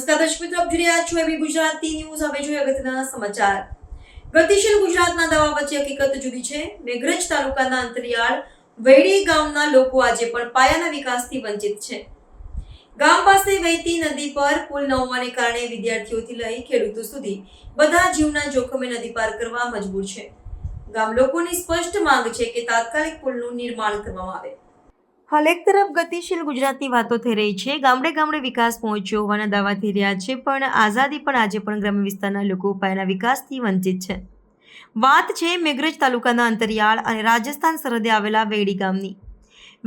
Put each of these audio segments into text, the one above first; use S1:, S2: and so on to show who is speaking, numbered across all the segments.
S1: નમસ્કાર દર્શક મિત્રો, આપ જોઈ રહ્યા છો એબી ગુજરાતી ન્યૂઝ। હવે જોઈએ અગત્યના સમાચાર। ગતિશીલ ગુજરાતના દાવા વચ્ચે હકીકત જુદી છે। મેઘરજ તાલુકાના અંતરિયાળ વેડી ગામના લોકો આજે પણ પાયાના વિકાસથી વંચિત છે। ગામ પાસે વહેતી નદી પર પુલ ન હોવાને કારણે વિદ્યાર્થીઓથી લઈ ખેડૂતો સુધી બધા જીવના જોખમે નદી પાર કરવા મજબૂર છે। ગામ લોકોની સ્પષ્ટ માંગ છે કે તાત્કાલિક પુલનું નિર્માણ કરવામાં આવે। હાલ એક તરફ ગતિશીલ ગુજરાતની વાતો થઈ રહી છે, ગામડે ગામડે વિકાસ પહોંચ્યો હોવાના દાવા થઈ રહ્યા છે, પણ આઝાદી પણ આજે પણ ગ્રામ્ય વિસ્તારના લોકો પાયાના વિકાસથી વંચિત છે। વાત છે મેઘરજ તાલુકાના અંતરિયાળ અને રાજસ્થાન સરહદે આવેલા વેડી ગામની।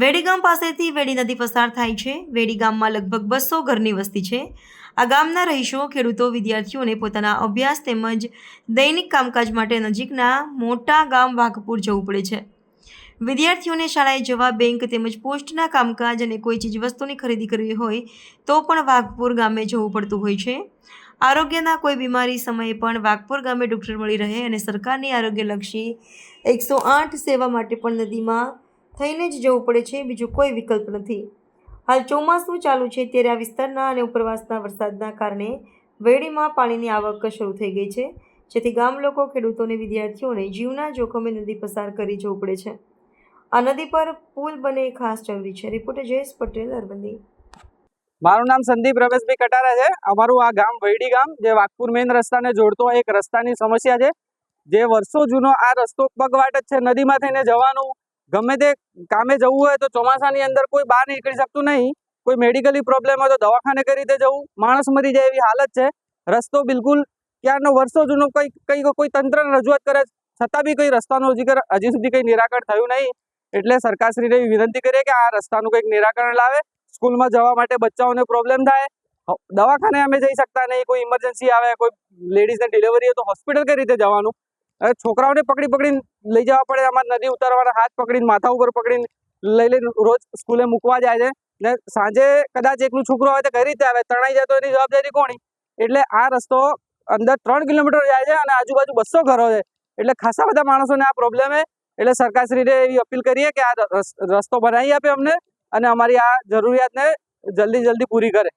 S1: વેડી ગામ પાસેથી વેડી નદી પસાર થાય છે। વેડી ગામમાં લગભગ 200 ઘરની વસ્તી છે। આ ગામના રહીશો, ખેડૂતો, વિદ્યાર્થીઓને પોતાના અભ્યાસ તેમજ દૈનિક કામકાજ માટે નજીકના મોટા ગામ વાઘપુર જવું પડે છે। વિદ્યાર્થીઓને શાળાએ જવા, બેંક તેમજ પોસ્ટના કામકાજ અને કોઈ ચીજ વસ્તુની ખરીદી કરવી હોય તો પણ વાઘપુર ગામે જવું પડતું હોય છે। આરોગ્યના કોઈ બીમારી સમયે પણ વાઘપુર ગામે ડૉક્ટર મળી રહે અને સરકારની આરોગ્યલક્ષી 108 સેવા માટે પણ નદીમાં થઈને જ જવું પડે છે, બીજો કોઈ વિકલ્પ નથી। હાલ ચોમાસું ચાલુ છે ત્યારે આ વિસ્તારના અને ઉપરવાસના વરસાદના કારણે વેડીમાં પાણીની આવક શરૂ થઈ ગઈ છે, જેથી ગામ લોકો, ખેડૂતો અને વિદ્યાર્થીઓને જીવના જોખમે નદી પસાર કરી જવું પડે છે। આ નદી પર પુલ બને એ ખાસ જરૂરી છે। રિપોર્ટર જયેશ પટેલ, અરવલ્લી।
S2: મારું નામ સંદીપ રમેશભાઈ કટારા છે। અમારું આ ગામ વેડી ગામ જે વાઘપુર મેઇન રસ્તાને જોડતો એક રસ્તાની સમસ્યા છે, જે વર્ષો જૂનો આ રસ્તો પગવાટ જ છે। નદીમાં થઈને જવાનું, ગમે તે કામે જવું હોય તો ચોમાસાની અંદર કોઈ બહાર નીકળી શકતું નહીં। કોઈ મેડિકલી પ્રોબ્લેમ હોય તો દવાખાને કઈ રીતે જવું, માણસ મરી જાય એવી હાલત છે। રસ્તો બિલકુલ ક્યારનો વર્ષો જૂનો કોઈ તંત્રને રજૂઆત કરે છતાં બી કોઈ રસ્તાનું હજી સુધી કંઈ નિરાકરણ થયું નહીં। એટલે સરકારશ્રીને વિનંતી કરીએ કે આ રસ્તાનું કંઈક નિરાકરણ લાવે। સ્કૂલમાં જવા માટે બચ્ચાઓને પ્રોબ્લેમ થાય, દવાખાને અમે જઈ શકતા નહીં, કોઈ ઇમરજન્સી આવે, કોઈ લેડીઝને ડિલિવરી હોય તો હોસ્પિટલ કઈ રીતે જવાનું? છોકરાઓને પકડીને લઈ જવા પડે। અમારે નદી ઉતારવાના, હાથ પકડીને, માથા ઉપર પકડીને લઈને રોજ સ્કૂલે મૂકવા જાય છે ને સાંજે કદાચ એકલું છોકરો આવે તો કઈ રીતે આવે? તણાઈ જાય તો એની જવાબદારી કોની? એટલે આ રસ્તો અંદર 3 કિલોમીટર જાય છે અને આજુબાજુ 200 ઘરો છે, એટલે ખાસા બધા માણસોને આ પ્રોબ્લેમ છે। એટલે સરકારશ્રીને એવી અપીલ કરીએ કે આ રસ્તો બનાવી આપે અમને અને અમારી આ જરૂરિયાતને જલ્દી પૂરી કરે।